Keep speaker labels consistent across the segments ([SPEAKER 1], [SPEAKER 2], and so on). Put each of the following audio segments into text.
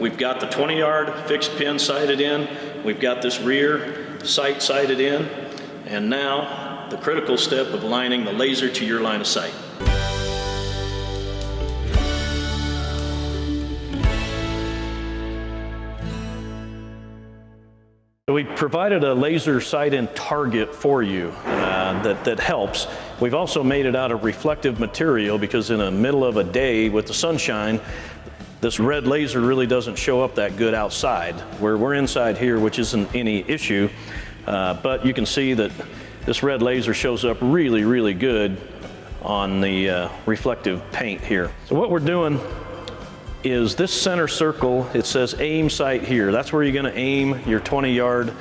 [SPEAKER 1] We've got the 20-yard fixed pin sighted in. We've got this rear sight sighted in. And now the critical step of aligning the laser to your line of sight. We provided a laser sight-in target for you that helps. We've also made it out of reflective material because in the middle of a day with the sunshine, this red laser really doesn't show up that good outside. We're inside here, which isn't any issue, but you can see that this red laser shows up really, really good on the reflective paint here. So what we're doing is this center circle, it says aim sight here. That's where you're gonna aim your 20-yard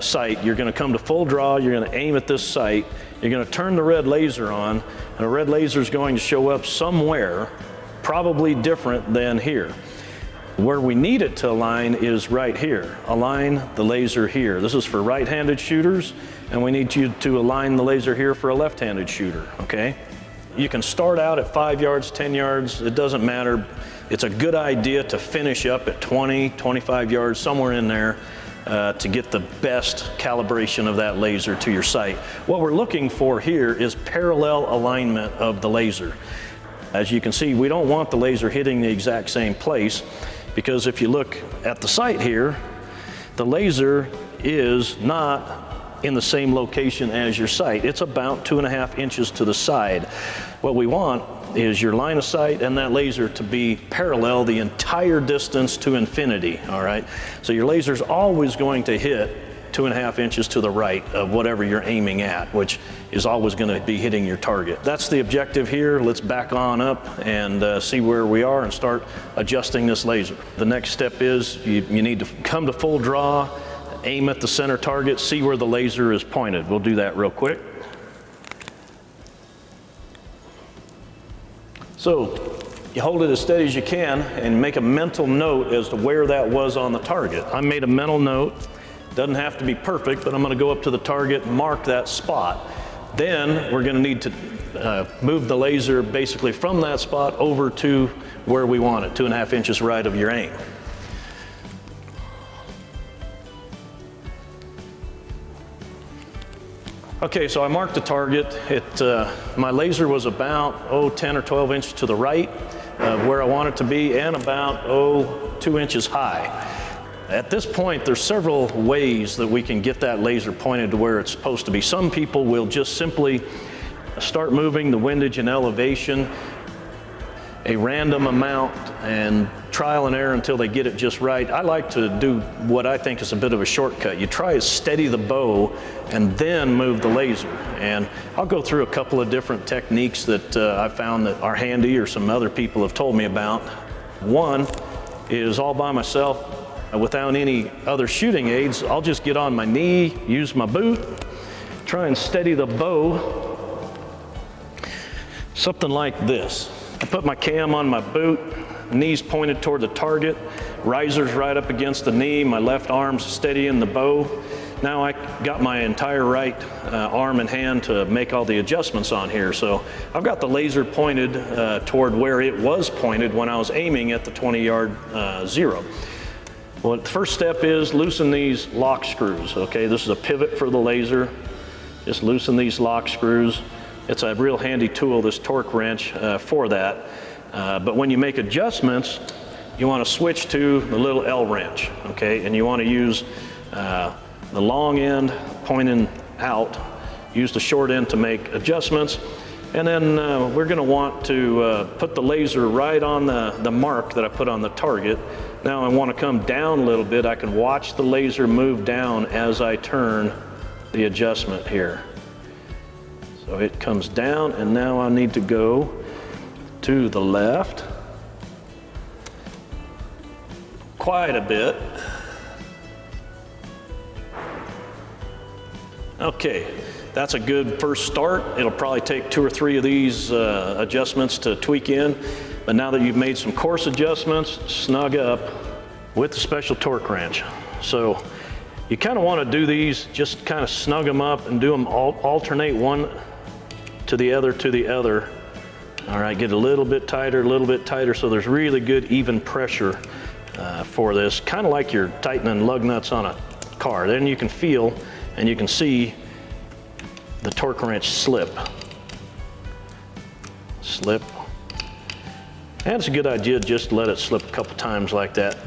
[SPEAKER 1] sight. You're gonna come to full draw, you're gonna aim at this sight, you're gonna turn the red laser on, and the red laser is going to show up somewhere, probably different than here. Where we need it to align is right here. Align the laser here. This is for right-handed shooters, and we need you to align the laser here for a left-handed shooter, okay? You can start out at 5 yards, 10 yards, it doesn't matter. It's a good idea to finish up at 20, 25 yards, somewhere in there, to get the best calibration of that laser to your sight. What we're looking for here is parallel alignment of the laser. As you can see, we don't want the laser hitting the exact same place, because if you look at the sight here, the laser is not in the same location as your sight. It's about 2.5 inches to the side. What we want is your line of sight and that laser to be parallel the entire distance to infinity, all right? So your laser's always going to hit 2.5 inches to the right of whatever you're aiming at, which is always going to be hitting your target. That's the objective here. Let's back on up and see where we are and start adjusting this laser. The next step is you need to come to full draw, aim at the center target, see where the laser is pointed. We'll do that real quick. So you hold it as steady as you can and make a mental note as to where that was on the target. I made a mental note. Doesn't have to be perfect, but I'm gonna go up to the target and mark that spot. Then we're gonna need to move the laser basically from that spot over to where we want it, 2.5 inches right of your aim. Okay, so I marked the target. My laser was about 10 or 12 inches to the right of where I want it to be, and about 2 inches high. At this point, there's several ways that we can get that laser pointed to where it's supposed to be. Some people will just simply start moving the windage and elevation a random amount and trial and error until they get it just right. I like to do what I think is a bit of a shortcut. You try to steady the bow and then move the laser. And I'll go through a couple of different techniques that I found that are handy or some other people have told me about. One is all by myself without any other shooting aids. I'll just get on my knee, use my boot, try and steady the bow, something like this. I put my cam on my boot, knees pointed toward the target, riser's right up against the knee, my left arm's steadying the bow. Now I got my entire right arm and hand to make all the adjustments on here. So I've got the laser pointed toward where it was pointed when I was aiming at the 20-yard zero. Well, the first step is loosen these lock screws, okay? This is a pivot for the laser. Just loosen these lock screws. It's a real handy tool, this torque wrench, for that. But when you make adjustments, you want to switch to the little L wrench, okay? And you want to use the long end pointing out, use the short end to make adjustments. And then we're going to want to put the laser right on the mark that I put on the target. Now I want to come down a little bit. I can watch the laser move down as I turn the adjustment here. So it comes down, and now I need to go to the left quite a bit. Okay, that's a good first start. It'll probably take 2 or 3 of these adjustments to tweak in. But now that you've made some coarse adjustments, snug up with the special torque wrench. So you kind of want to do these, just kind of snug them up and do them alternate one to the other to the other. All right, get a little bit tighter so there's really good even pressure for this, kind of like you're tightening lug nuts on a car. Then you can feel and you can see the torque wrench slip. And it's a good idea just to let it slip a couple times like that.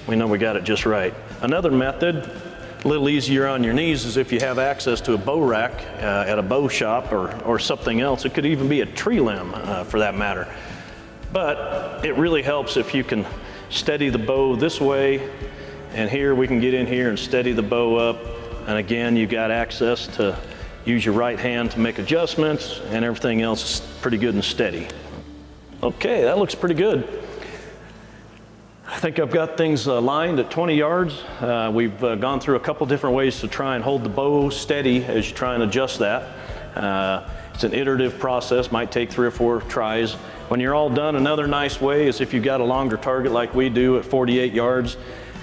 [SPEAKER 1] We know we got it just right. Another method, a little easier on your knees, is if you have access to a bow rack at a bow shop or something else. It could even be a tree limb for that matter. But it really helps if you can steady the bow this way, and here we can get in here and steady the bow up. And again, you got access to use your right hand to make adjustments, and everything else is pretty good and steady. Okay, that looks pretty good. I think I've got things lined at 20 yards. We've gone through a couple different ways to try and hold the bow steady as you try and adjust that. It's an iterative process, might take 3 or 4 tries. When you're all done, another nice way is if you've got a longer target like we do at 48 yards,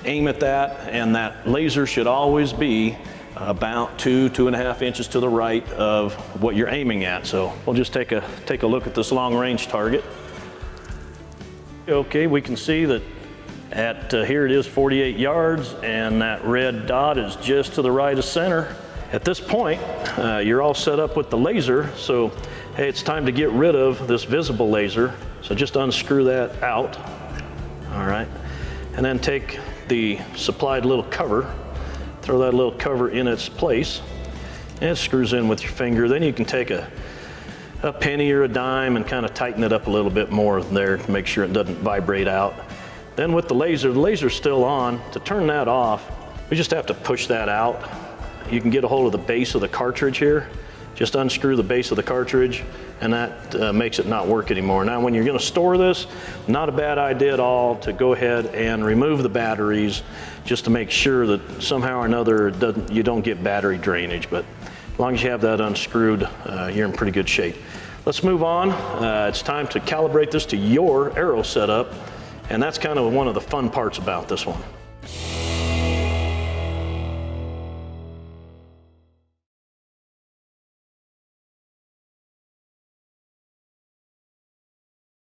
[SPEAKER 1] aim at that, and that laser should always be about 2.5 inches to the right of what you're aiming at. So we'll just take a look at this long range target. Okay, we can see that at here it is 48 yards, and that red dot is just to the right of center. At this point, you're all set up with the laser, so hey, it's time to get rid of this visible laser. So just unscrew that out, all right? And then take the supplied little cover, throw that little cover in its place, and it screws in with your finger. Then you can take a penny or a dime and kind of tighten it up a little bit more there to make sure it doesn't vibrate out. Then with the laser's still on. To turn that off, we just have to push that out. You can get a hold of the base of the cartridge here. Just unscrew the base of the cartridge, and that makes it not work anymore. Now when you're going to store this, not a bad idea at all to go ahead and remove the batteries, just to make sure that somehow or another you don't get battery drainage. But as long as you have that unscrewed, you're in pretty good shape. Let's move on. It's time to calibrate this to your arrow setup, and that's kind of one of the fun parts about this one.